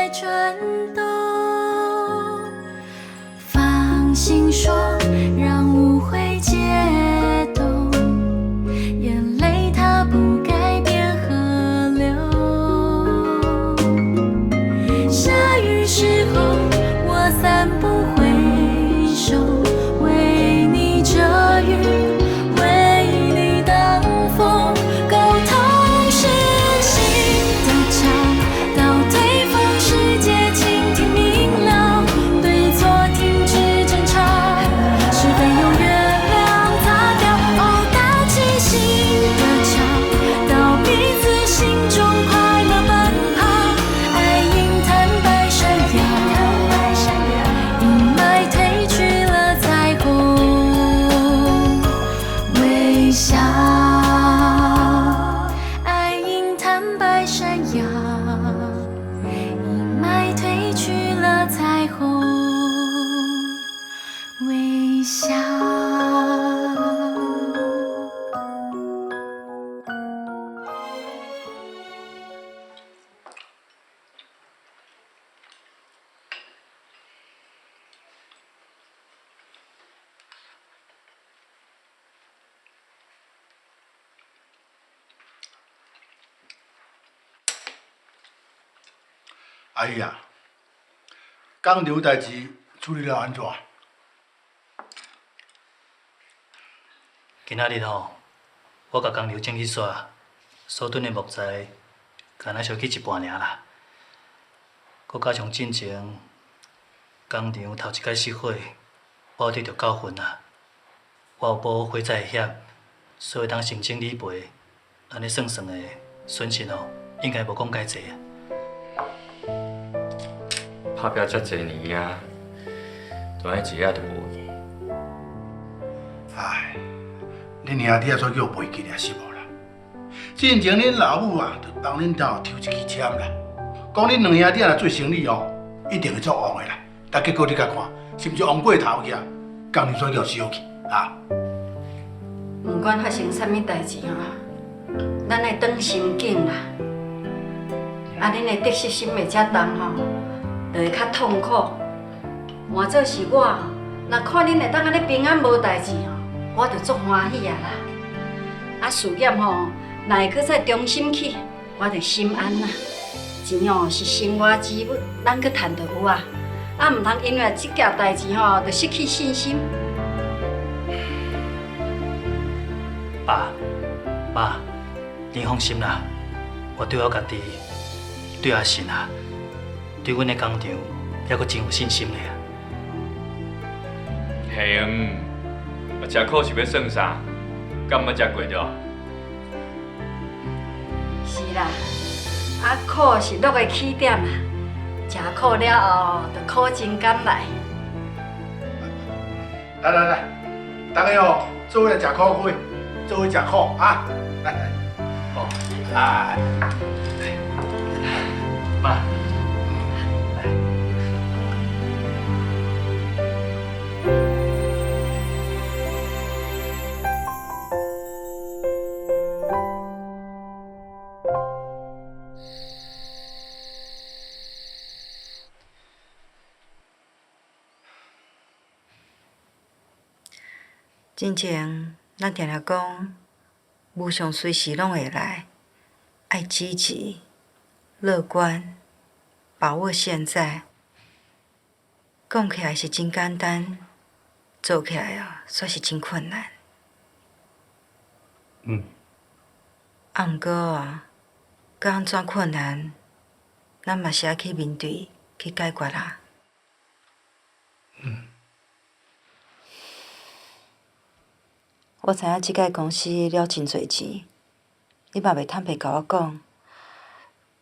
转动。放心说，让误会解冻，眼泪它不改变河流。下雨时候，我散步回首，为你遮雨。阿姨啊，工厂代志处理了安怎？今仔日吼，我甲工厂整理煞，所囤的木材，干那烧去一半尔啦。佮加上进前工厂头一摆失火，我有得到教训啊。我有保火灾的险，所以当先整理赔，安尼算的损失吼，应该无讲介济啊。拍拼遮济年啊，就安一下就无去。唉，恁兄弟啊，煞叫我袂记了是无啦？进前恁老母啊，就帮恁兜抽一支签啦，讲恁两兄弟啊做生意哦，一定会做旺的啦。但结果你甲看，是毋是旺过头去啊？工厂煞叫烧去啊！不管发生啥物代志吼，咱会当心境啦。啊，恁的得失心会遮重吼。就会较痛苦。换做是我，若看恁会当安尼平安无代志吼，我就足欢喜啊啦。啊，事业吼，若会搁再重新起，我就心安啦。钱吼是生活之物，咱搁趁着有啊。啊，毋通因为即件代志吼，就失去信心。爸，妈，你放心啦，我对我家己，对阿信啊。对阮的工厂，还阁真有信心咧。嘿，食苦是要算啥？敢毋食过着？是啦，啊苦是乐的起点啦，食苦了后，就苦尽甘来。来，大家哦，做伙来食苦花，做伙食苦啊！来，哦，来，妈。真前，咱定定讲，无常随时拢会来，爱积极、乐观，把握现在。讲起来是真简单，做起来啊，煞是真困难。啊，毋过啊，佮安怎困难，咱嘛是爱去面对、去解决啦。我知影即间公司了真侪钱，你嘛袂坦白甲我讲，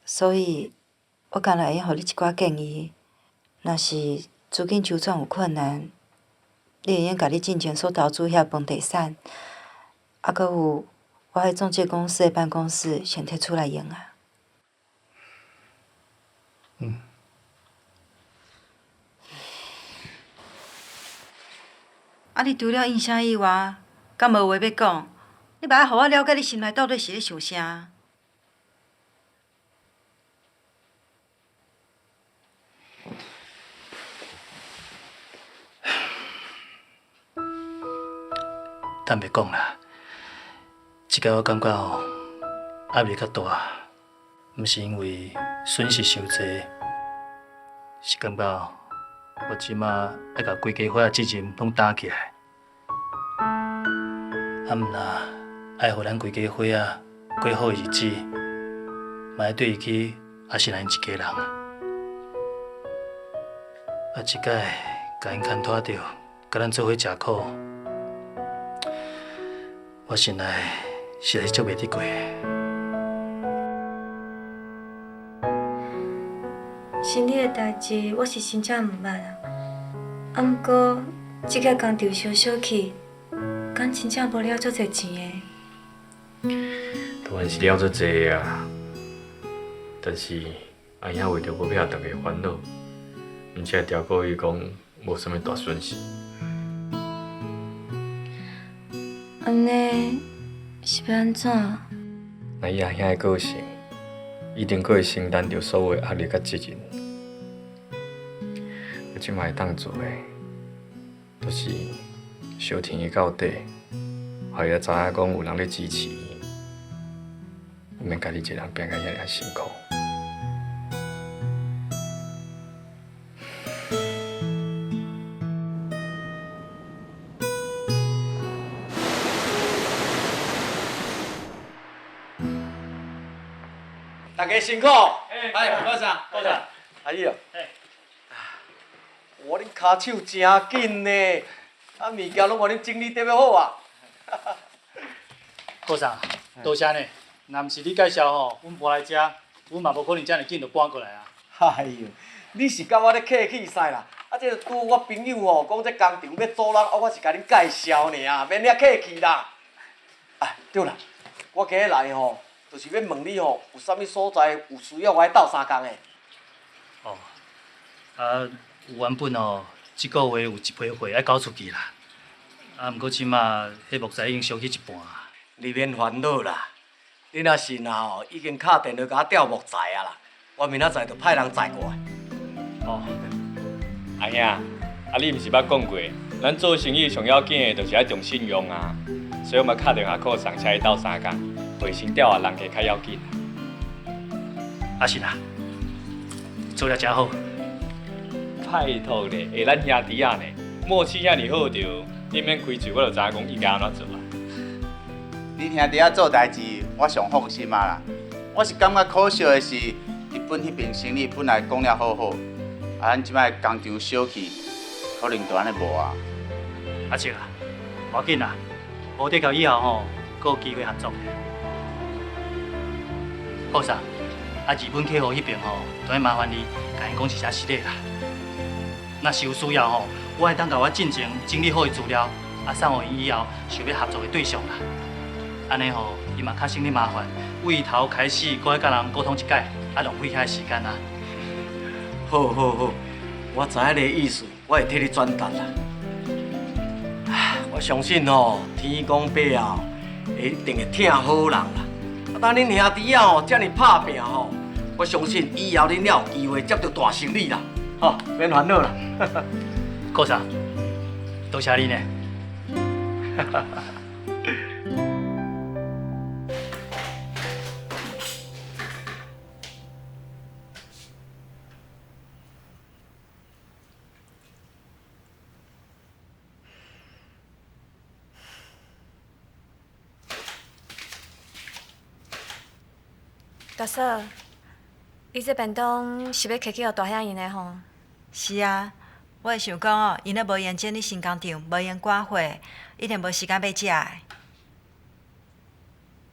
所以我干来用互你一寡建议。若是资金周转有困难，你会用甲你进前所投资遐房地产，啊，佮有我迄中介公司的办公室先摕出来用啊。啊，你除了应声以外，敢无话要讲？你嘛爱互我了解你心内到底是咧想啥？坦白讲啦，即摆我感觉吼压力较大，毋是因为损失伤济，是感觉我即马要甲规家伙仔责任拢担起来，啊毋若爱互咱规家伙仔过好日子，嘛要对伊去也是咱一家人。啊，即摆甲因牵拖着，甲咱做伙食苦，我心内实在是足袂得过的。生理的代志，我是真正毋捌啊。啊，毋过即个工厂烧小气，敢真正无了足侪钱的。当然是了足济啊，但是阿兄为着无撇大家烦恼，而且调过伊讲无啥物大损失。安尼是要安怎？那以阿兄的个性，一定佫会承担着所有的压力甲责任。我即摆会当做的，就是小天伊到底，互伊知影讲有人咧支持伊，毋免家己一个人变甲遐尔辛苦。大家辛苦！哎，多谢，多谢。阿姨啊，哇，恁骹手真紧呢，啊，物件拢互恁整理得要好啊。顾长，多谢呢。若毋是你介绍吼，阮搬来遮，阮嘛无可能遮尔紧就搬过来啊。哎呦，你是甲我咧客气使啦？啊，这拄我朋友吼讲这工厂要租人，我是甲恁介绍尔，免遐客气啦。啊，对啦，我今日来吼。就是要问你吼，有啥物所在有需要我来斗相共的？哦，啊，原本哦，即个月有一批货要交出去啦，啊，毋过即马迄木材已经烧去一半啊。你免烦恼啦，你若是吼已经敲电话甲我调木材啊啦，我明仔载就派人载过来。哦，阿兄，啊你毋是捌讲过，咱做生意上要紧的就是要重信用啊，所以我嘛敲电话靠上车去斗相共。卫生调啊，人客较要紧。啊是啦，做了真好。拜托咧，下咱兄弟啊呢，默契遐尔好着，你免开嘴，我就知影讲伊该安怎做啊。恁兄弟仔做代志，我上放心啊啦。我是感觉可惜的是，日本迄边生意本来讲了好好，啊，咱即摆工厂小气，可能就安尼无啊。阿叔啊，无要紧啦，无得到以后吼，阁有机会合作。顾长，啊，日本客户迄边吼，都要麻烦你，甲因讲一声谢礼啦。若是有需要吼，我会当甲我进前整理好的资料，啊，送互因以后想要合作的对象啦。安尼吼，伊嘛较省你麻烦，为头开始，搁要甲人沟通一解，啊，浪费遐时间啊。好好好，我知影你的意思，我会替你转达啦。我相信吼，天公伯啊，会一定会疼好人啦。当恁兄弟仔吼，遮尔拍拼吼，我相信以后恁了有机会接到大胜利啦。吼，免烦恼啦。顾长，多谢你呢。大嫂，你这便当是要客去互大兄因的吼？是啊，我会想讲哦，因咧无闲整理新工厂，无闲赶货，一定无时间要食的。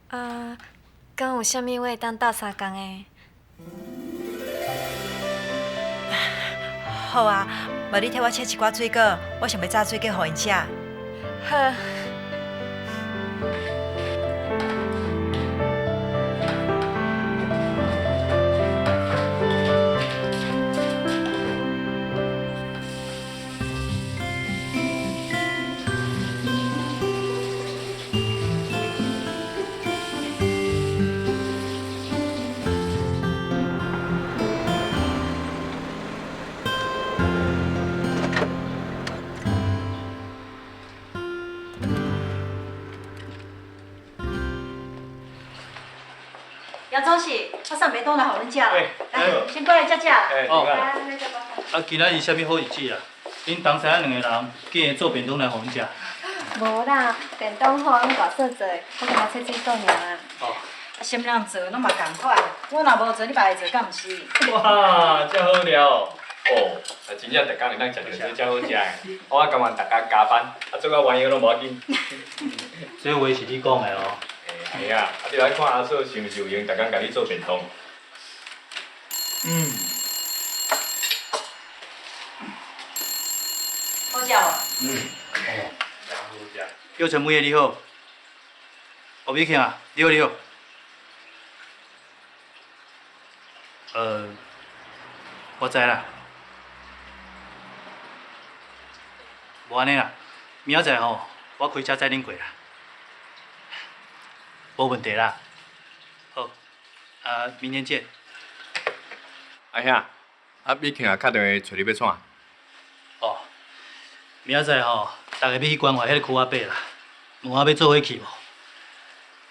啊，敢有啥物话当斗相共的？好啊，无你替我切一寡水果，我想要炸水果互因食。好。杨总是，我送便当来互恁食啦。哎来，先过来食食啦。哦来，来食饱。啊，今仔日啥物好日子啊？恁同事两个人竟然做便当来互恁食。无啦，便当好，阮大嫂做，我甲我切做尔啊。哦。啊，什么人做拢嘛共款，我若无做，你爸会做，敢毋是？哇，真好料哦！哦，啊，真正逐工会当食着这真好食的。我感觉逐工加班，啊，做到晚枵拢无要紧。这话是你讲的哦。嘿啊，啊，就来看阿嫂是毋是有闲，逐工甲你做便当。好食无？真好食。叫陈妹的你好。吴美庆啊，你好你好。我知啦。无安尼啦，明仔载吼，我开车载恁过啦。无问题啦。好，明天见。阿兄，啊，美庆也敲电话找你要创。哦，明仔载吼，大家要去关怀迄个区仔伯啦，问我要做伙去无？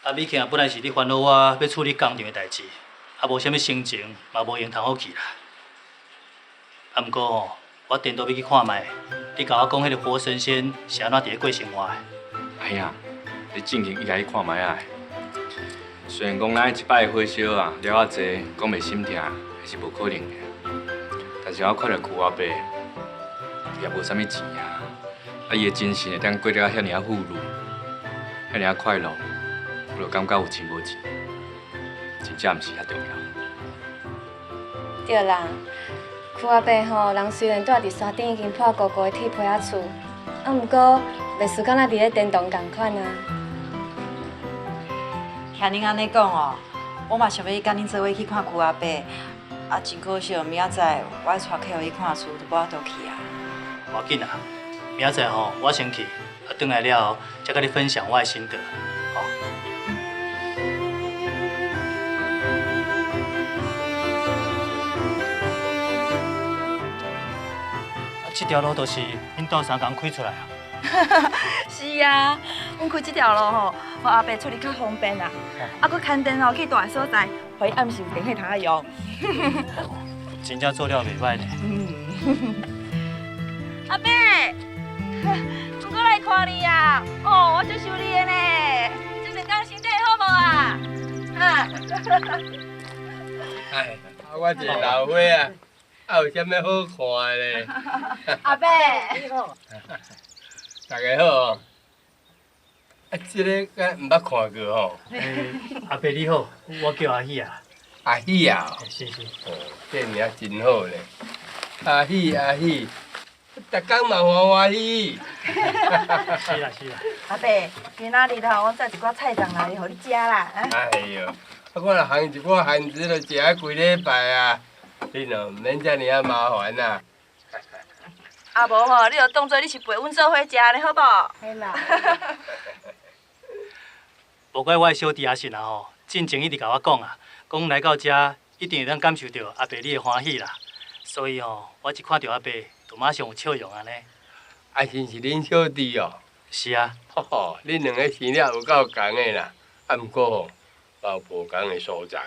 啊，美庆本来是咧烦恼我要处理工厂的代志，啊无啥物心情，嘛无闲通好去啦。啊，毋过吼，我颠倒要去看卖，你甲我讲迄个活神仙是安怎伫咧过生活的？阿兄，你正经伊甲你看卖啊！虽然讲咱一摆的火烧啊了啊济，讲袂心痛，还是无可能的。但是我看到区阿伯，也无啥物钱啊，啊伊的精神会当过得遐尔富裕，遐尔快乐，我就感觉有钱无钱，真正毋是遐重要。对啦，区阿伯吼，人虽然住伫山顶已经破糊糊的铁皮仔厝，啊，毋过袂输敢若伫咧电动共款啊。听恁安尼讲哦，我嘛想要甲恁做伙去看区阿伯，啊，真可惜，明仔载我要带客户去看厝，都无法度去啊。无要紧啊，明仔载吼，我先去，啊，转来了后，才甲你分享我的心得，吼。这条路就是恁倒三工开出来啊？是啊，阮开这条路吼，互阿伯处理较方便啦。啊，佮牵电去大所在，互伊暗时有电火通啊用。真正做了袂歹呢。阿伯，我过来看你啊！哦，我足想你的呢。这两天身体好无啊？啊！哎，我一个老伙啊，啊有啥物好看的咧？阿伯，大家好哦。啊，这个敢毋捌看过吼？阿伯你好，我叫阿喜啊。阿喜啊？是是。哦，这名真好咧。阿喜阿喜，逐工嘛欢欢喜。是啦是啦。阿伯，今仔日吼，我载一寡菜粽来互你食啦。哎哟，啊我若含一寡番子，就食啊规礼拜啊。你喏，毋免遮尔啊麻烦啊。啊无吼，你就当做你是陪阮做伙食咧，好无？嘿啦。无怪我的小弟阿信啊吼，进前一直甲我讲啊，讲来到遮一定会当感受到阿伯你的欢喜啦。所以吼，我一看到阿伯，就马上有笑容安尼。阿信是恁小弟哦。是啊。吼，恁两个生了有够共的啦，啊毋过吼，嘛有无共的所在。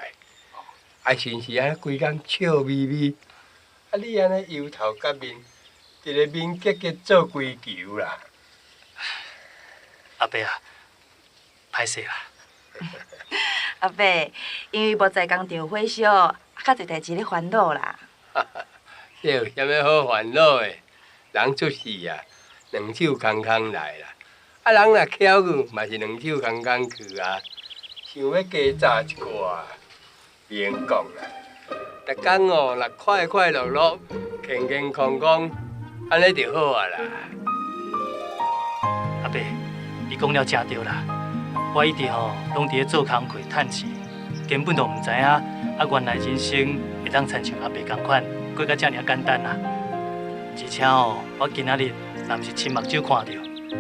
阿信是安尼规工笑眯眯，啊你安尼油头甲面，一个面结结做规球啦。阿伯啊，歹势啦。阿伯，因为无在工厂火烧，较侪代志咧烦恼啦。这有啥物好烦恼的？人出世啊，两手空空来啦。啊，人若巧去，嘛是两手空空去啊。想要加早一寡，免讲啦。逐工哦，若快快乐乐、健健康康，安尼就好啊啦。阿伯，你讲了真对啦。我一直吼拢伫咧做工课趁钱，根本就毋知影啊原来人生会当亲像阿伯共款，过甲遮尔简单啦。而且吼，我今仔日若毋是亲目睭看到，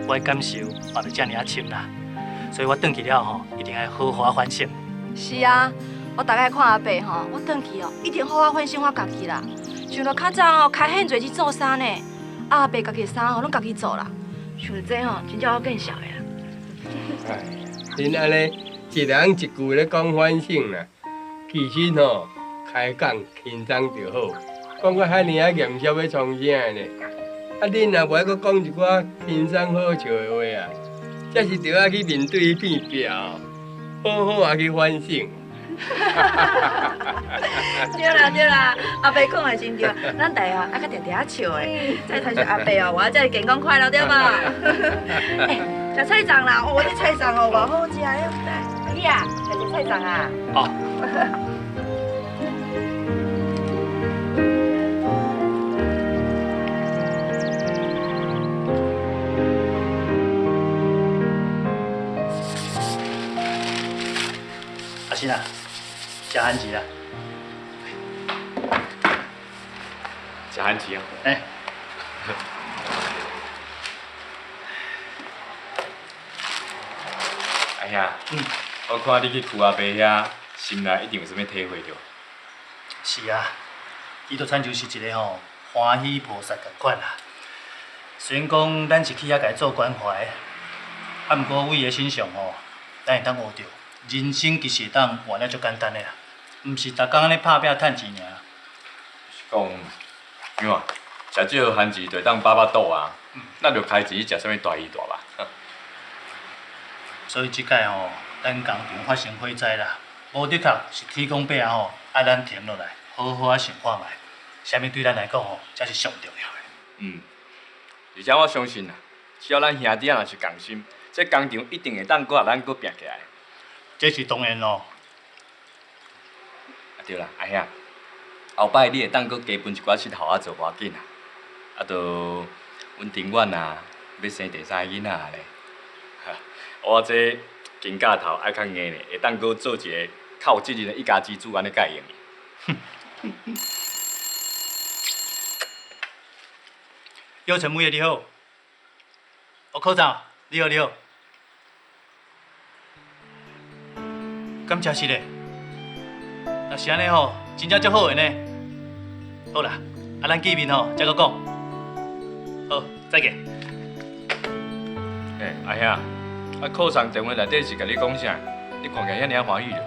我的感受嘛袂遮尔深啦。所以我转去了吼，一定会好好反省。是啊，我大概看阿伯吼，我转去哦，一定好好反省我家己啦。想到较早哦，开很侪去做衫呢，阿伯家己的衫吼拢家己做啦。想到这吼，真正好见笑的啦。哎，恁安尼一人一句咧讲反省啦，其实吼，开讲轻松就好。讲我遐尔啊严肃要创啥呢？啊，恁若袂阁讲一寡轻松好笑的话啊，才是着爱去面对变变，好好啊去反省。对啦，阿伯讲的真对，咱大家爱较定定啊笑的，才传续阿伯哦，我才会健康快乐对吧？食菜粽啦，哦，这菜粽哦，偌好食的，阿姨啊，来食菜粽啊。好。阿新啊，吃番薯啦。吃番薯啊？哎。哎呀，我看你去区阿伯遐，心内一定有啥物体会着。是啊，伊就亲像是一个吼欢喜菩萨共款啦。虽然讲咱是去遐家做关怀，啊，毋过为伊身上吼，咱会当学着人生其实会当活了足简单的啦，毋是逐工安尼拍拼趁钱尔。是讲，因为食这番薯就会当饱肚啊，咱着开钱去食啥物大鱼大肉。所以即届吼，咱工厂发生火灾啦，无的确是天公伯啊吼，爱咱停落来，好好啊想看卖，啥物对咱来讲吼，才是上重要的。而且我相信啊，只要咱兄弟啊若是共心，这工厂一定会当搁咱搁拼起来。这是当然咯。啊对啦，阿兄，后摆你会当搁加分一寡佚头仔做无要紧啊。啊，就阮庭院啊，要生第三个囡仔咧。我这金甲头爱较硬咧，会当搁做一个靠责任的一家之主安尼介用。姚陈母爷你好，科长你好你好，感谢是咧，若是安尼吼，真正足好个呢。好啦，啊咱见面吼再搁讲。好，再见。阿兄。啊，课上电话内底是甲你讲啥？你看起来遐尔欢喜着。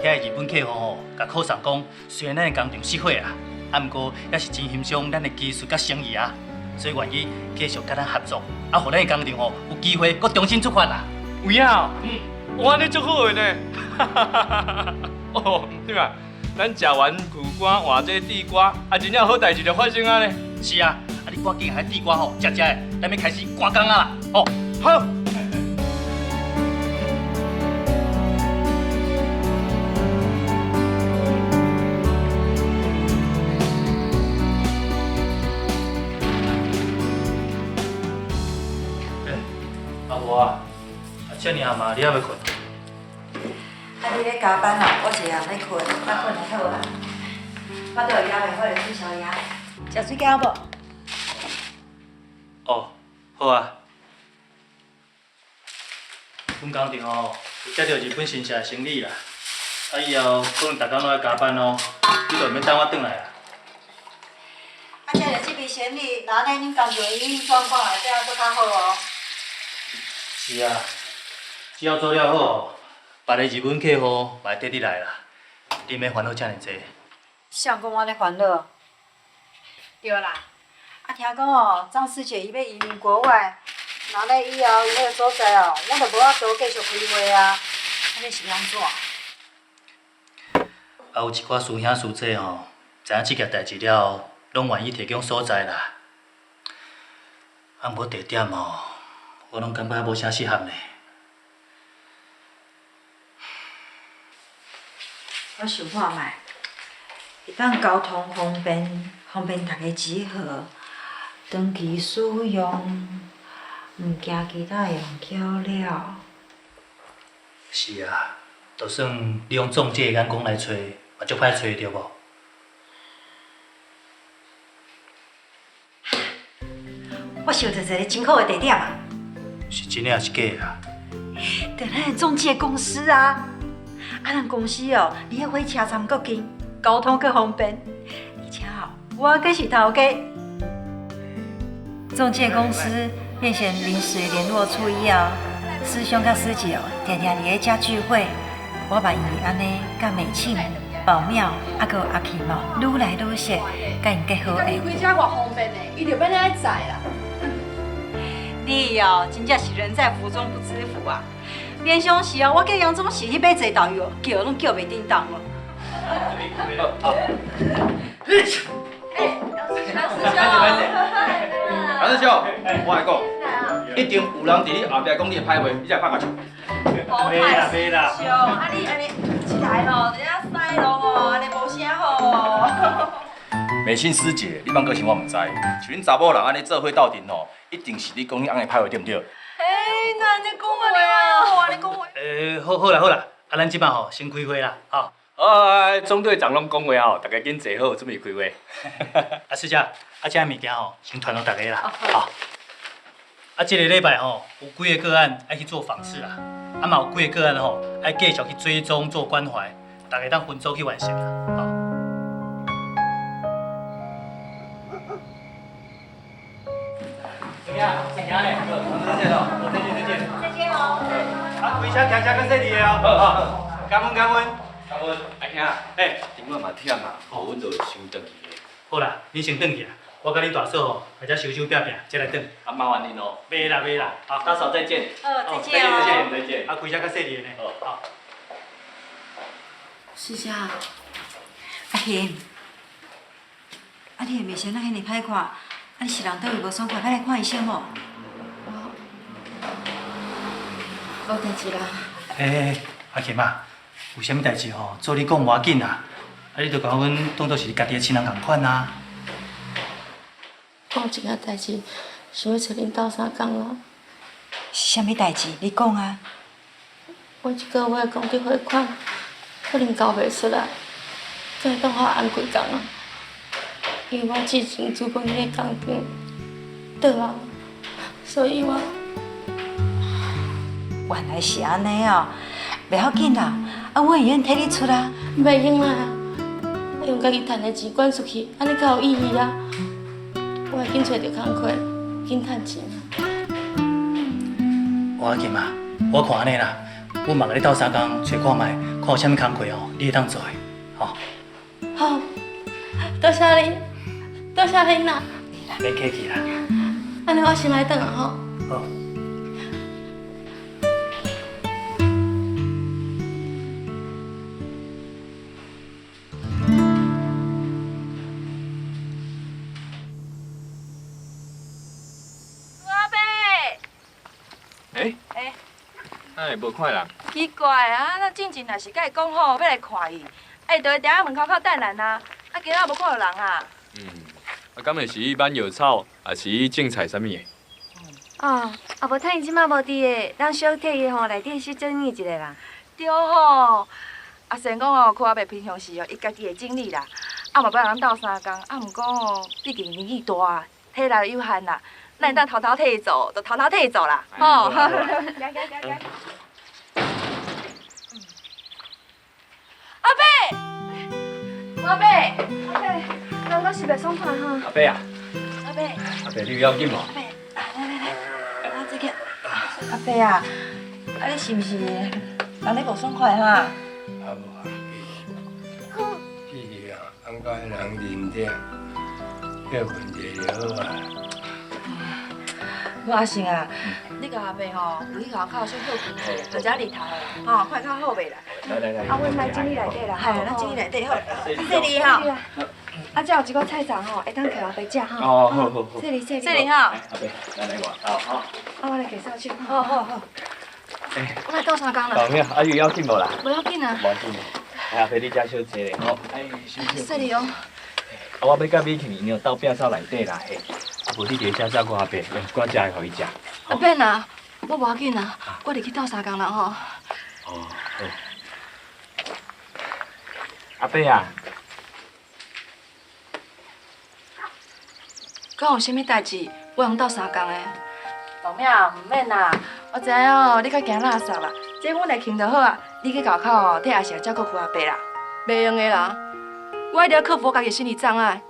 遐个日本客户吼，甲课上讲，虽然咱个工厂失火啊，啊，毋过也是真欣赏咱个技术甲诚意啊，所以愿意继续甲咱合作，啊，互咱个工厂吼有机会搁重新出发啦。有影，我安尼足好个呢。哦，对嘛？咱食完牛肝换这地瓜，啊，真正好代志就发生啊呢。是啊，啊，你赶紧海地瓜吼食食个，咱要开始赶工啊啦。哦，好。啊，遮尔暗嘛，你还要困？啊，你咧加班哦，我是也要困，啊困就好啦。我倒也袂好就吃宵夜，食水饺无？哦，好啊。阮工厂吼有接到日本新社的生意啦，啊以后可能逐工拢爱加班哦，你就免等我转来啦。啊，接到这笔生意，那呢恁工厂营运状况会变啊搁较好哦。是啊，只要做了好，别个日本客户嘛会跟你来啦，你免烦恼遮尔济。谁讲我咧烦恼？对啦，啊听讲哦，张师姐伊要移民国外，那咧以后伊迄个所在哦，我就无法度继续开会啊，安尼是安怎？啊，有一寡师兄师姐吼，知影即件代志了后，拢愿意提供所在啦。啊，毋过地点吼。我拢感觉无啥适合呢。我想看卖，会当交通方便，方便大家集合，长期使用，毋惊其他会用巧了。是啊，就算你用中介的眼光来找，嘛足歹找着无？我想到一个真好的地点啊！是真的还是假的啊？就咱的中介公司啊，咱公司哦，离火车站搁近，交通搁方便，而且哦，我阁是头家。中介公司变成临时联络处以后，师兄甲师姐哦，常常伫咧遮聚会，我嘛因为安尼甲美庆宝妙啊，佮有阿奇毛，愈来愈熟，甲因结好家己诶。开车偌方便的，伊就变安尼载啦。你哦，真正是人在福中不知福啊！连上时哦，我叫杨总是去买坐导游，叫拢叫袂叮当了。杨师兄，我来讲，一定有人伫你后壁讲你的歹话，你才拍个枪。袂啦，兄，啊你安尼一来吼，人家塞咯吼，安尼无啥好。美心师姐，你莫阁想我毋知，像恁查某人安尼做伙斗阵吼，一定是你讲你翁的歹话对毋对？嘿，那安尼讲话啊，安尼讲话。好啦好啦，啊，咱即摆吼先开会啦，吼。中队长拢讲话吼，大家紧坐好，准备开会。啊，师姐，啊，这物件吼先传互大家啦，好。啊，这个礼拜吼有几个个案爱去做访视啦，啊嘛有几个个案吼爱继续去追踪做关怀，大家当分组去完成啦，好。怎么样？怎样嘞？再见喽！再见再见。再见哦。啊，开车开车较细滴哦。好，感恩感恩。阿文，阿兄，顶晚嘛忝啊，吼，阮就先转去咧。好啦，你先转去啦，我甲你大嫂吼，或者收收拼拼，再来转。啊，麻烦您哦。袂啦袂啦，好，大嫂再见。再见哦。再见。啊，开车较细滴呢。好。是啥？阿贤，啊你的面色哪遐尼歹看？啊你是人倒位无爽快，歹来看医生无？无代志啦。阿琴啊，有啥物代志吼，做你讲无要紧啊，啊你著甲阮当作是家己的亲人共款啊。我有一件代志，想要找恁斗相共啊。是啥物代志？你讲啊。我一个月工资汇款可能交袂出来，才会当我安几工啊。因为我之前做过迄个工厂倒啊，所以我原来是安尼哦，袂要紧啦，啊，我会愿替你出啊。袂用啦，我用家己赚的钱管出去，安尼才有意义啊。我会紧找着工课，紧赚钱啊。我要紧嘛，我看安尼啦，阮嘛甲你斗相共找看卖，看有啥物工课吼，你会当做的，吼。好，多谢恁，多谢恁啦。免客气啦。安尼我先来转啊吼。好。哎，无看人。奇怪啊，咱进前若是甲伊讲好要来看伊，就会伫遐门口等咱啊，啊今仔无看到人啊。敢会是挽药草，还是种菜啥物的？啊，啊无趁伊即摆无伫的，咱小替伊吼内底去整理一下啦。对吼，啊虽然讲哦，柯阿伯平常时哦，伊家己会整理啦，啊嘛不人斗相共，啊毋过哦，毕竟年纪大，体力有限啦，咱会当偷偷替伊做，就偷偷替伊做啦，吼。阿伯，阿伯，阿伯，刚刚是袂爽快哈。阿伯啊，阿伯，阿伯你有要紧无？阿伯，来，啊这个。阿伯啊，啊你是毋是人咧无爽快哈？啊无啊，是啊，安甲人认定，这问题就好啊。我阿成啊，你甲阿伯吼，有去外口先好困者，或者日头的，吼，看较好袂啦。来，啊，阮来整理内底啦，系，咱整理内底好。这里吼，啊，这有一个菜场吼，会当给阿伯食吼。哦，好。这里吼。阿伯，来我，好。啊，我来介绍去。好。我来斗相共啦。朋友，啊有要紧无啦？无要紧啊。无要紧。阿伯你遮小坐咧，吼。这里哦。啊，我要甲米去让斗摒扫内底啦，嘿。啊，无你伫遮照顾阿伯，用一寡食的互伊食。阿伯啊，我无要紧啊，我入去斗相共啦吼。哦，好。阿伯啊，敢有啥物代志，我用斗相共的？老命毋免啦，我知影哦，你较惊垃圾啦，这阮来清就好啊。你去校口哦，替阿成照顾阿伯啦，袂用的啦。我一定要克服我家己心理障碍，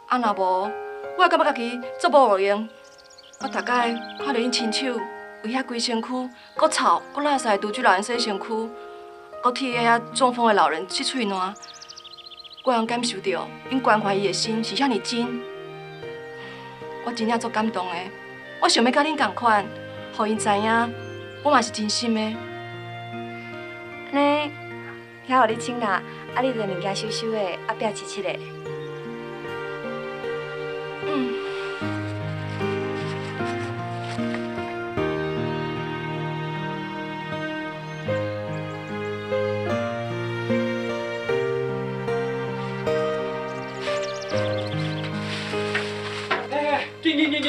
啊若无，我会感觉家己做无路用。我大概看到恁亲手为遐规身躯，搁臭搁垃圾，拄去老人洗身躯，搁替遐中风的老人去喙烂，我能感受到因关怀伊的心是遐尼真，我真正足感动的。我想要甲恁同款，互因知影，我嘛是真心的。呢，遐互你请啦，啊，你着物件收收的，啊，拼切切的。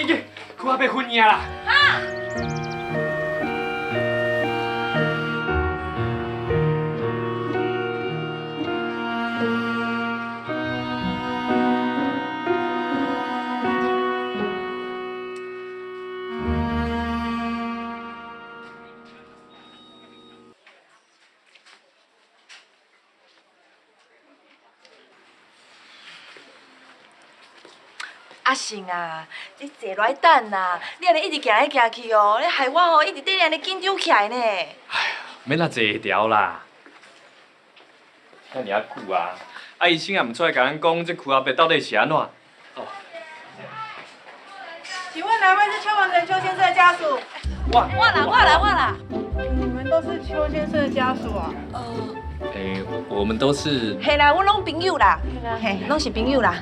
紧，裤仔被昏去啦！阿信啊，你坐落来等啦！你安尼一直行来行去哦，你害我哦一直对你安尼紧张起来呢。哎呀，免那坐条啦，遐尔啊久啊！啊，医生也毋出来甲咱讲，这躯后白到底是安怎？请问哪位是邱文成邱先生的家属？我啦。你们都是邱先生的家属啊？我们都是。嘿啦，我拢朋友啦，嘿，拢是朋友啦。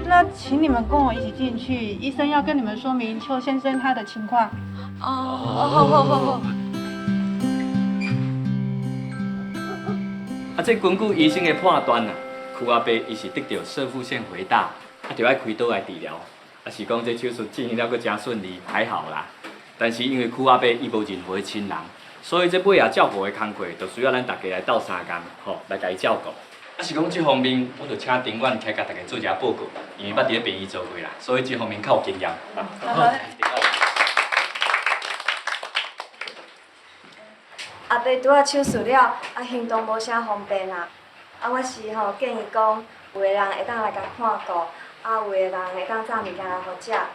那请你们跟我一起进去，医生要跟你们说明邱先生他的情况。好。啊，这根据医生的判断啊，躯后白伊是得到射腹腺回大，啊，就要开刀来治疗。啊，是讲这手术进行了佫真顺利，还好啦。但是因为躯后白伊无任何的亲人，所以这尾仔照顾的工作，就需要咱大家来斗相共，吼，来甲伊照顾。啊，是讲这方面，我就请丁院起甲大家做一下报告，因为捌伫咧病院做过啦，所以这方面较有经验。阿伯拄仔手术了，啊行动无啥方便啊。啊，我是吼建议讲，有个人会当来甲看顾，啊有个人会当炸物件来互食。啊，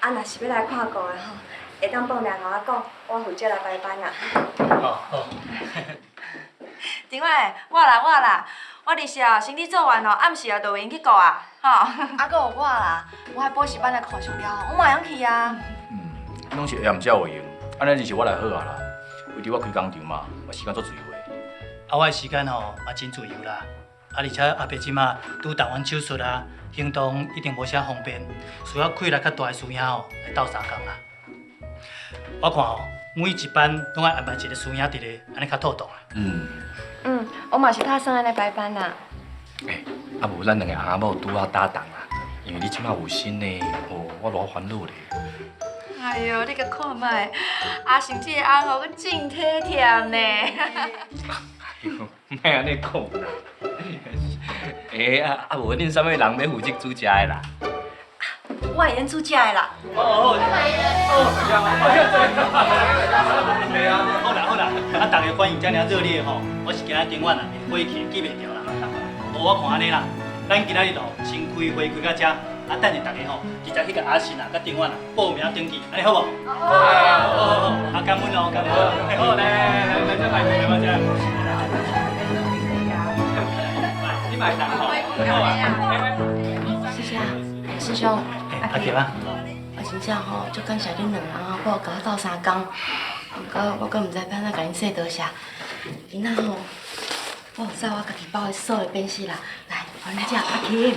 若是要来看顾的吼，会当报名甲我讲，我负责来排班啊。好。另外，我啦，我日时啊身体做完哦，暗时啊就会去顾啊，吼。啊，搁有我啦，我迄补习班来课上了，我嘛会去啊。拢是下暗才有用，安尼就是我来好啊啦。为着我开工厂嘛，我时间足自由的。啊，我的时间吼嘛真自由啦，啊，而且阿伯即马拄动完手术啊，行动一定无啥方便，需要开来较大的师兄吼来斗相共啦。我看吼，每一班拢爱安排一个师兄伫咧，安尼较妥当啦。我嘛是打算安尼排班啦。啊无咱两个阿某拄好搭档啦，因为你即马有心呢，我偌烦恼咧。哎哟，你甲看卖，阿成这个翁哦，佮真体贴呢。哎呦，莫安尼讲啦。无恁啥物人要负责煮食的啦？我会用煮食的啦。好啦，啊，大家反应遮尔热烈吼，我是今仔顶晚啊，火气记袂掉啦。我看安尼啦，咱今仔日就先开会开到遮。啊，等下大家吼，直接去甲阿信啊、甲丁婉啊报名登记，安尼好无？好。啊，感恩哦，感恩。好，来，这来我这。你买单吼。谢谢啊，师兄。阿杰啊。我真正吼，足感谢恁两人啊，我甲我斗相共。不过我阁毋知要安怎甲恁说多谢。今仔吼，我有晒我家己包的所有变死啦，来，还你只阿琴。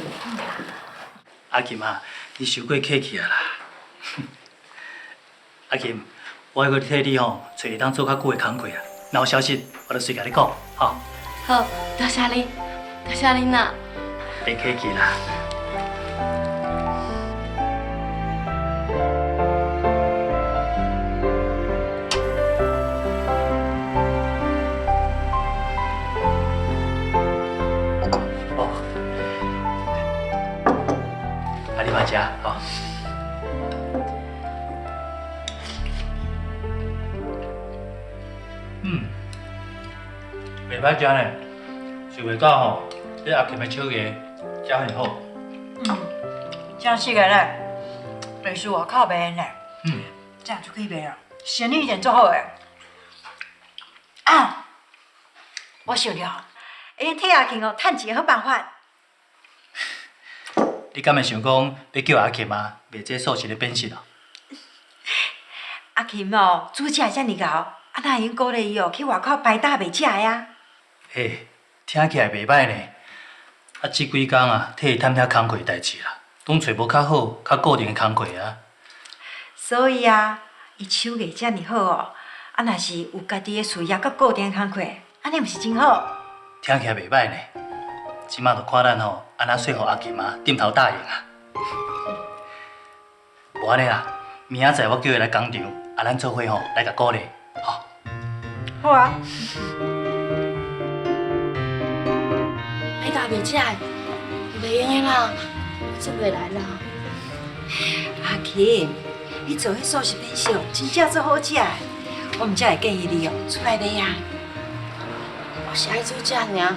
阿琴啊，你受过客气啊啦。阿琴，我会替你吼找会当做较久的工课啊。若有消息，我就随甲你讲，吼。好，多谢你，多谢恁啦。别客气啦。你嘛食吼。袂歹食呢，想袂到吼，你阿琴的手艺真很好。真是个嘞，历史外口卖呢，这样就可以卖了，生意一定做好诶。啊，我想了，因替阿琴哦趁钱的好办法。你敢会想讲要叫阿琴啊卖这素食的变色哦？阿琴哦，煮食遮尔高，啊哪会用鼓励伊哦去外口排打卖食呀？嘿，听起来袂歹呢。啊，即几工啊，替伊探遐工课代志啦，拢找无较好、较固定的工课啊。所以啊，伊手艺遮尔好哦，啊若是有家己的事业甲固定的工课，安尼毋是真好？听起来袂歹呢。即马就看咱吼，安怎说服阿琴啊点头答应啊。无安尼啦，明仔载我叫伊来工厂，啊，咱做伙吼来甲鼓励，吼。好啊。你家袂食的，袂用的啦，做袂来啦。阿琴，你做迄素食变色，真正做好食的，我毋才会建议你哦出来卖啊。我是爱做食尔，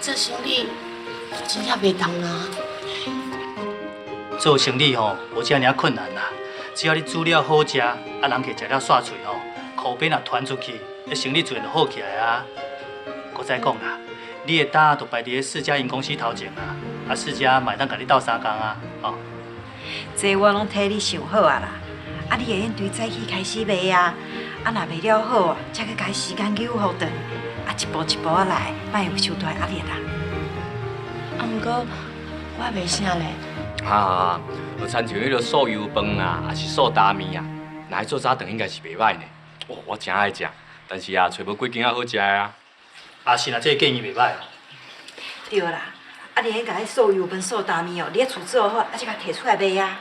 做生意真正袂同啦。做生意吼，无遮尔困难啦。只要你煮了好食，啊，人客食了煞脆吼，口碑若传出去，你生意自然就好起来啊。搁再讲啦，你的单就排伫四家因公司头前啊，啊四家嘛会当甲你斗3工啊，吼。这我拢替你想好啊啦，啊你会用对早起开始卖啊，啊若卖了好啊，才去甲时间扭好长，啊一步一步啊来，莫有受大压力啦。啊，毋过我也袂啥咧。啊，就亲像迄个素油饭啊，还是素大面啊，若爱做早顿应该是袂歹呢。哦，我真爱食，但是啊，找无几间啊好食的啊。啊是啦，这个建议袂歹。对啦，啊你应甲迄素油饭、素大面哦，你咧厝做好，啊才甲摕出来卖啊。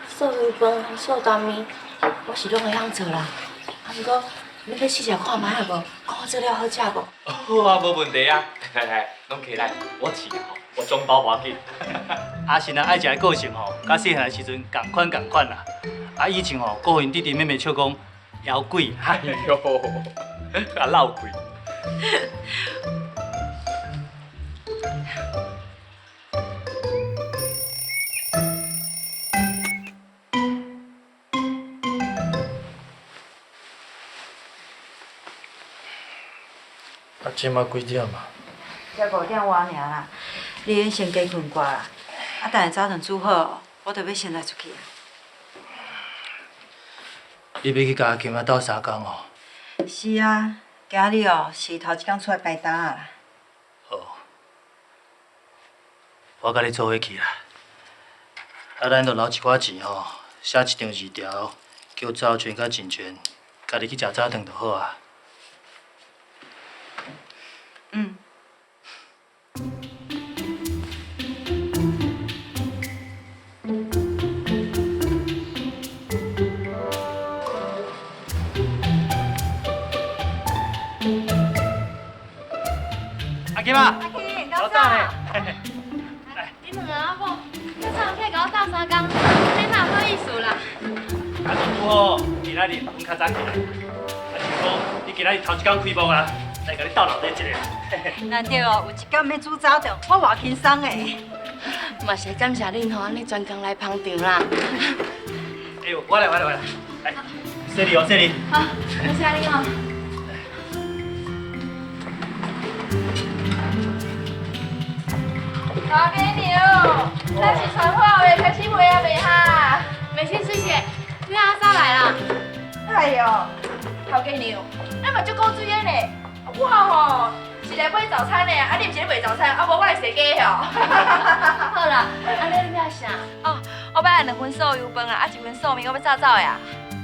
素油饭、素大面，我是拢会晓做啦。啊，毋过你要试食看卖啊无？看我做了好食无？好啊，无问题啊。来来，拢起来，我试吼，我装包无要紧。阿信啊，爱食的个性吼，甲细汉的时阵共款啦。啊，以前吼，顾因弟弟妹妹笑讲妖鬼，哎呦，啊闹鬼。啊，即马几点啊？才5点外尔啦，你先加困觉啦。啊，等下早顿煮好，我就要先来出去啊。你要去甲阿琴啊斗3工哦？是啊，今日哦是头一天出来排单啊啦。好，我甲你做伙去啦。啊，咱就留一寡钱吼，写一张字条，叫赵全甲进全，家己去食早顿就好啊。嗯。阿琴啊，阿琴，搞啥？你两个阿某，你怎可以甲我斗3工？你哪好意思啦？啊，就拄好今仔日阮较早起来，啊，想讲你今仔日头一工开幕啊，来甲你斗闹热一下。难得哦，有一天要煮早顿，我偌轻松诶。嘛是感谢恁吼，安尼专工来捧场啦。哎呦，我来，来，谢你哦，谢你。好，感谢你哦。老给牛，咱是传话话开始卖啊卖哈。美心师姐，你阿早来啦？哎呦，头家娘，咱嘛足够水的呢。我吼是来买早餐的，啊你毋是咧卖早餐，啊无我来洗鸡哦。好啦，安尼你要啥？哦，我要2份素油饭啊，啊1份素面，我要早的啊。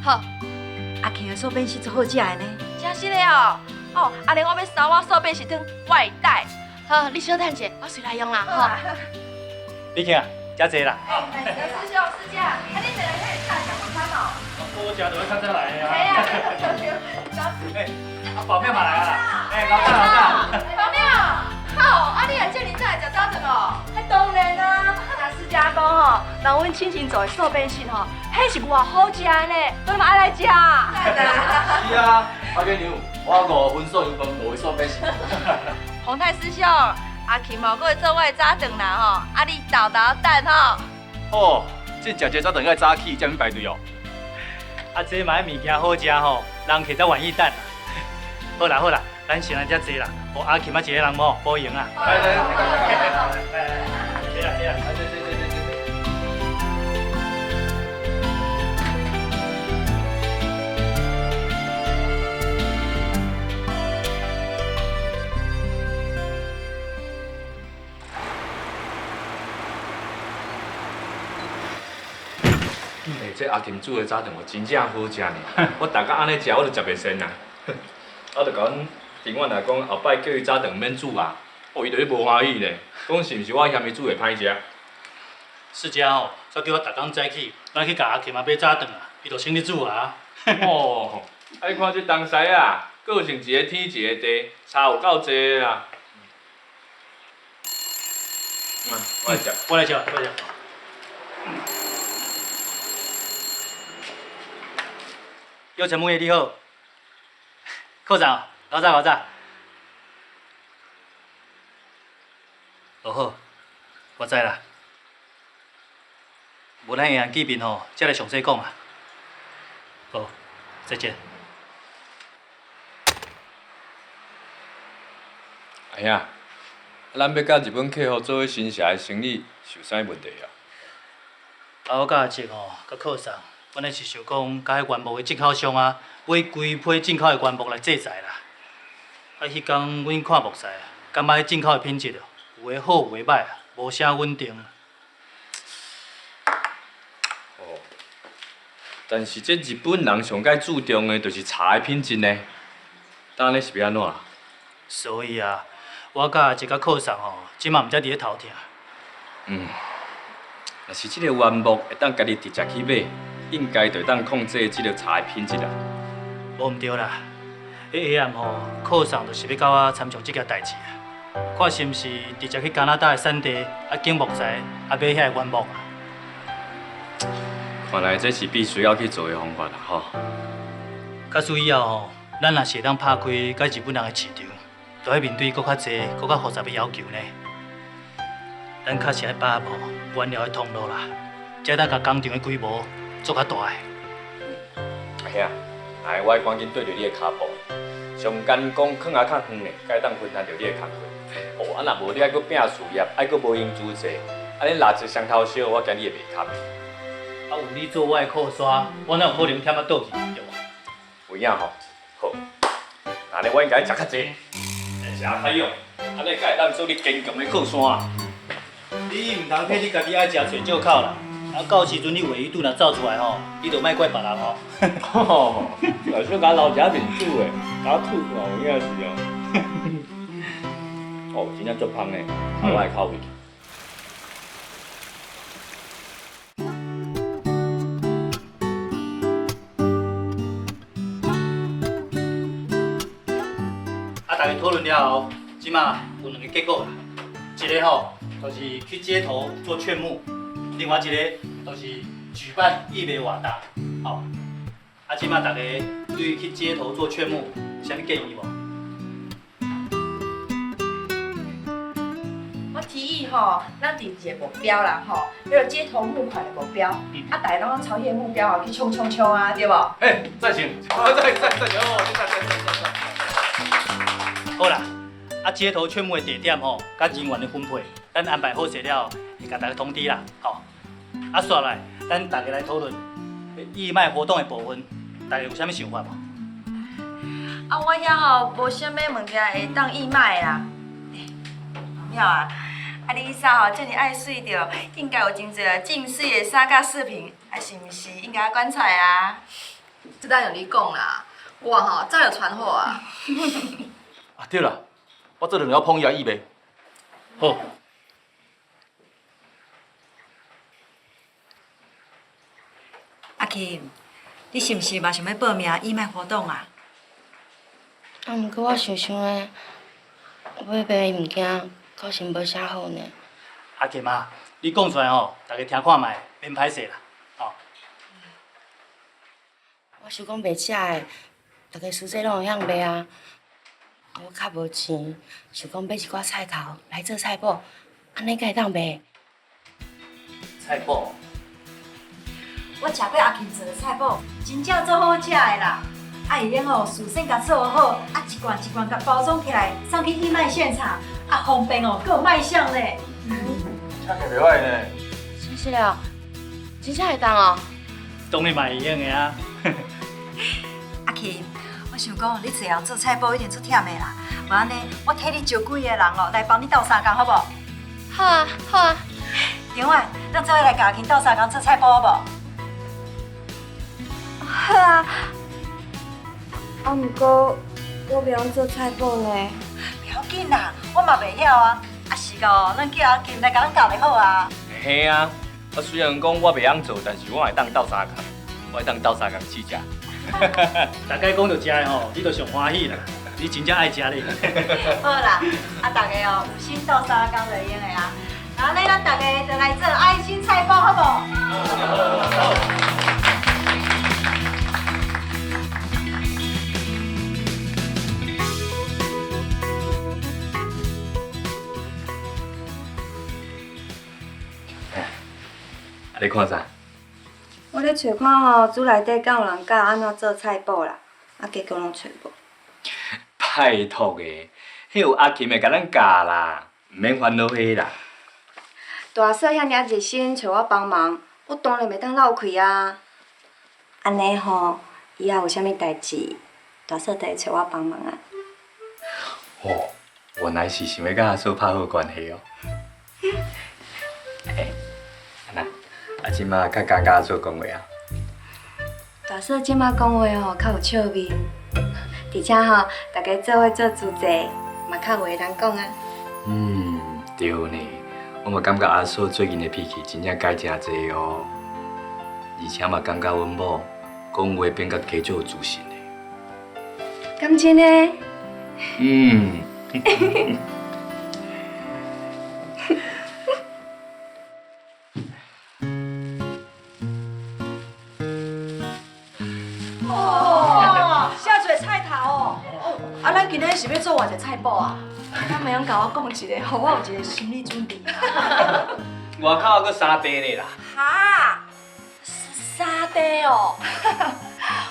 好，阿琴的素饼是做好食的呢。真是的哦。哦，啊连我要3碗素饼是汤外带。好，你小等者，我随来用啦。好。李庆啊，食济啦。师兄师姐，啊你坐来遐吃小午餐哦。我食就要较早来的啊。系啊，哎，啊宝妹嘛来啊啦。哎，老大。宝妹啊，好，啊你也叫你再来食早顿哦。当然啊，那师姐讲吼，人阮亲情做的素饼线吼，迄是偌好食的呢，都嘛爱来食。是啊，阿给牛，我5份素油饭，5份素饼线。洪泰师兄，阿琴吼，搁会做我的早顿啦吼，啊你豆等吼。哦，真食这早顿爱早起，才免排队哦。啊，这买物件好食吼，人客才愿意等。好啦，咱先来遮坐啦，互阿琴啊一个人某保赢啊。来，坐啦。这阿琴煮的早顿哦，真正好食呢。我逐工安尼食，我都食袂惯啦。我就甲阮庭婉来讲，后摆叫伊早顿免煮啊，伊就咧无欢喜呢。讲是毋是我嫌伊煮的歹食？世家吼，则叫我逐工早起，咱去甲阿琴啊买早顿啊，伊就先咧煮啊。哦，啊你看这东西啊，个性一个天一个地，差有够济啦。我来食，我来食，我来食。姚陈母爷你好，科长，老早老早。哦好，我知啦。无咱会员见面吼，才来详细讲啊。好，再见。哎呀，咱要甲日本客户做伙新社的生意，是有啥问题啊？我甲阿叔吼，甲靠上，本来是想讲，甲迄原木的进口商啊，买规批进口的原木来制裁啦。啊，迄天阮看木材，感觉迄进口的品质哦，有诶好，有诶歹啊，无啥稳定。哦，但是这日本人上界注重的就是茶的品质呢。当然是要安怎？所以啊，我甲阿叔甲靠上吼，即马毋才伫咧头疼。若是即个原木会当家己直接去买，应该就当控制即个茶的品质啦。无毋对啦，迄下暗吼，靠上就是要甲我参详即件代志啊，看是毋是直接去加拿大的产地啊种木材啊买遐个原木啊。看来这是必须要去做的方法啦，吼。假使以后吼，咱若是会当拍开甲日本人的市场，就要面对搁较侪、搁较复杂的要求呢。咱确实爱把握原料的通路啦，才当甲工厂的规模做较大个。阿兄，哎，我会赶紧对着你的骹步，上间讲囥啊较远的，该当分担着你的工课。哦，啊若无你爱搁拼事业，爱搁无闲主持，安尼垃圾双头烧，我惊你会袂堪。啊，有你做我的靠山，我哪有可能忝啊倒去，对无？有影吼，好，安尼我应该食较济，食较用，安尼才会当做你坚强的靠山啊。你毋通替你家己爱食找借口啦，啊到时阵你话语拄若走出来吼，你就莫怪别人吼。吼，老小甲老家面煮的，甲吐哦，有影是哦。哦，真正足香的，我来口味。啊，大家讨论了后，即马有两个结果啦，一个吼就是去街头做劝募，另外一个就是举办义卖活动，吼。啊，即马大家对去街头做劝募有啥物建议无？我提议吼，咱定一个目标啦吼，迄个街头募款的目标，啊，大家拢朝迄个目标啊去冲啊，对无？哎，赞成，赞好啦，啊街头劝募的地点吼，甲人员的分配，咱安排好势了，会甲大家通知啦，吼。啊，续来，咱大家来讨论义卖活动的部分，大家有啥物想法无？啊，我遐吼无啥物物件会当义卖啦。妙啊！啊，你衫吼遮尔爱水着，应该有真侪净水的衫甲饰品，啊是毋是应该管彩啊？这当用你讲啦，我吼早就传好啊。啊对啦，我做2个捧叶义卖。好。阿琴，你是毋是嘛想要报名义卖活动啊？啊，毋过我想想诶，买卖的物件可是无啥好呢。阿琴啊，你讲出来吼，大家听看卖，免歹势啦，吼。我想讲卖食的，大家实际拢会晓卖啊。我较无钱，想讲买一寡菜头来做菜脯，安尼才会当卖。菜脯。我食过阿琴做的菜脯，真正做好食的啦。啊，伊咧吼，事先甲做好，啊一罐一罐甲包装起来，送去义卖现场，啊方便哦，还有卖相呢。听起袂歹呢。真是了，真正会当哦。当然嘛会用的啊。阿琴，我想讲，你一人做菜脯一定出忝的啦。无安尼，我替你招几个人哦，来帮你斗相共，好无？好啊，好啊。另外，咱做伙来甲阿琴斗相共做菜脯，好无？好啊。啊，毋过我袂晓做菜脯呢。不要紧啦，我嘛袂晓啊。啊是哦，咱叫阿金来甲咱教就好啊。嘿啊，我虽然讲我袂晓做，但是我会当斗相共，我会当斗相共试食。大家讲到食的吼，你就上欢喜啦，你真正爱食咧。好啦，啊大家哦有心斗相共就用的啦。那安尼咱大家就来做爱心菜脯，好无？好。你看啥？我咧找看吼，厝内底敢有人教安怎做菜脯啦，啊结果拢找无。拜托的，迄有阿琴会甲咱教啦，毋免烦恼迄啦。大嫂遐尔热心找我帮忙，我当然袂当漏气啊。安尼吼，以后有啥物代志，大嫂就会找我帮忙啊。哦，原来是想要甲阿嫂拍好关系哦。安那，啊，即马较敢甲阿嫂讲话啊？大嫂即马讲话吼较有笑面，而且吼大家做伙做主题，嘛较有话通讲啊。对呢，我嘛感觉阿嫂最近的脾气真正改真济哦，而且嘛感觉阮某讲话变甲加少有自信的。敢真呢？下嘴菜头哦！啊，咱今日是要做偌济菜脯啊？敢袂晓甲我讲一个，互我有一个心理准备。外口还阁3地咧啦。哈？3地哦？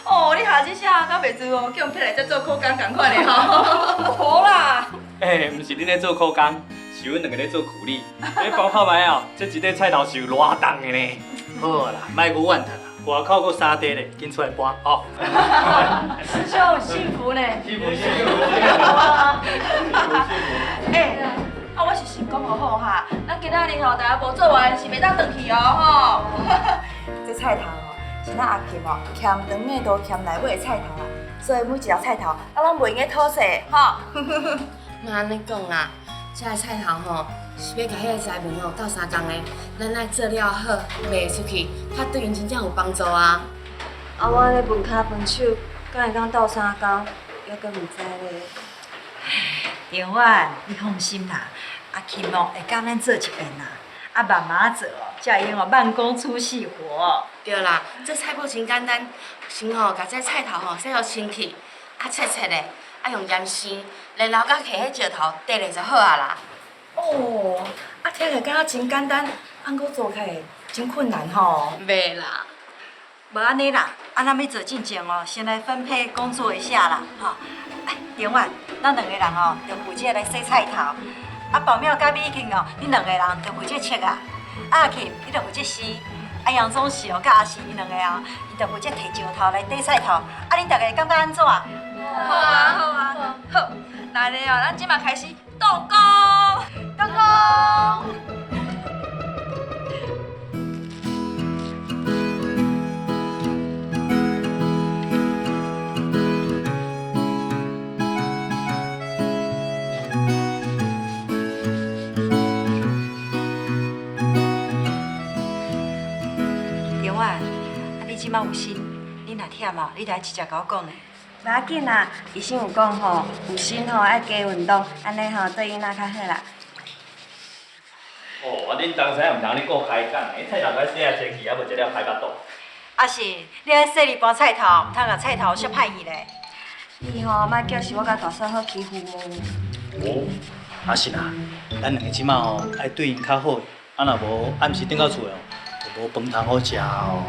哦，你下这下敢袂做哦？叫阮撇来才做苦工共款的吼。无啦。毋是恁咧做苦工，是阮两个咧做苦力。你帮拍卖哦，这一块菜头是有偌重的呢。好啦，莫牛怨他啦，外口阁3地咧，紧出来搬吼。师兄幸福呢？幸福。啊，我是先讲好哈，咱今仔日吼，大家无做完是袂当回去哦吼。这菜头哦，是咱阿金哦，欠长尾都欠内尾的菜头啦，所以每一条菜头啊，拢袂用个讨色吼。莫安尼讲啦，这个菜头吼是要甲迄个财物吼斗相共的，咱爱做了好，卖出去，较对因真正有帮助啊。啊，我咧问骹分手，敢会当斗相共，还阁毋知咧。永远，你放心啦，阿金哦会甲咱做一遍啦，啊慢慢做哦，才会用哦慢工出细活。对啦，这菜脯真简单，先吼甲这菜头吼洗好清气，啊切切的，啊用盐生，然后甲摕迄石头缀咧就好啊啦。哦，啊听起来敢若真简单，啊搁做起来真困难吼。袂啦，无安尼啦，啊咱要做进前哦，先来分配工作一下啦，吼。永远，咱两个人哦，就负责来洗菜头。啊，宝妙甲美庆哦，你两个人就负责切啊。阿庆，你就负责洗。啊，杨总是哦，甲阿是，伊两个哦，伊就负责摕石头来缀菜头。啊，恁大家感觉安怎？好啊，好啊，好。来咧哦，咱即马开始动工，动工。即摆有心，你若忝哦，你来直接甲我讲嘞。无要紧啦，医生有讲吼，有心吼爱加运动，安尼吼对囡仔较好啦。哦，恁当时毋通咧顾开讲，迄菜头该洗啊清气，啊无食了歹腹肚。啊是，你爱洗哩盘菜头，毋通甲菜头摔歹去咧。你吼莫叫是我甲大嫂好欺负哦。哦，啊是啦，咱两个即马吼爱对因较好，啊若无暗时转到厝哦，就无饭通好食哦。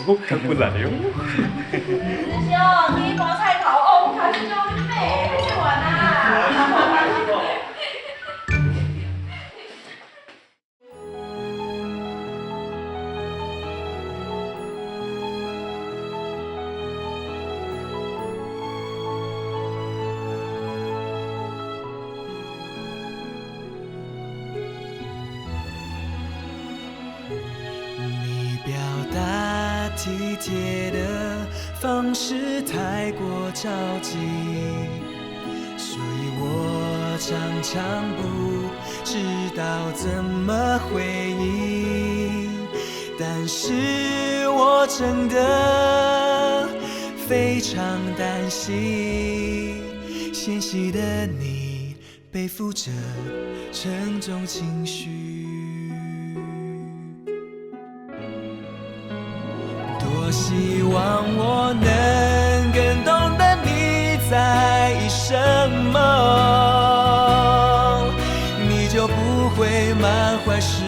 哦，更不然哟。师兄，你盘菜头哦，开始就你背，去玩啦。体贴的方式太过着急，所以我常常不知道怎么回应。但是我真的非常担心，纤细的你背负着沉重情绪。多希望我能更懂得你在意什么，你就不会满怀失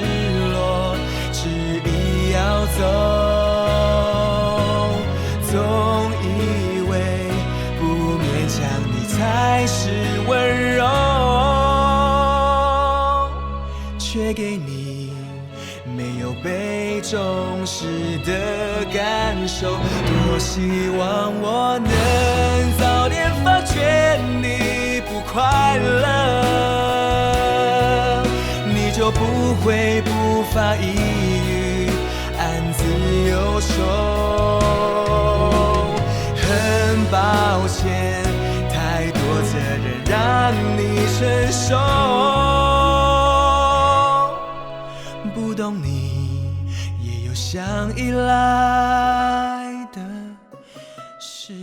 落，执意要走。总以为不勉强你才是温柔，却给你没有被重视的感受。多希望我能早点发觉你不快乐，你就不会不发一语，暗自忧愁。很抱歉，太多责任让你承受，不懂你也有想依赖的时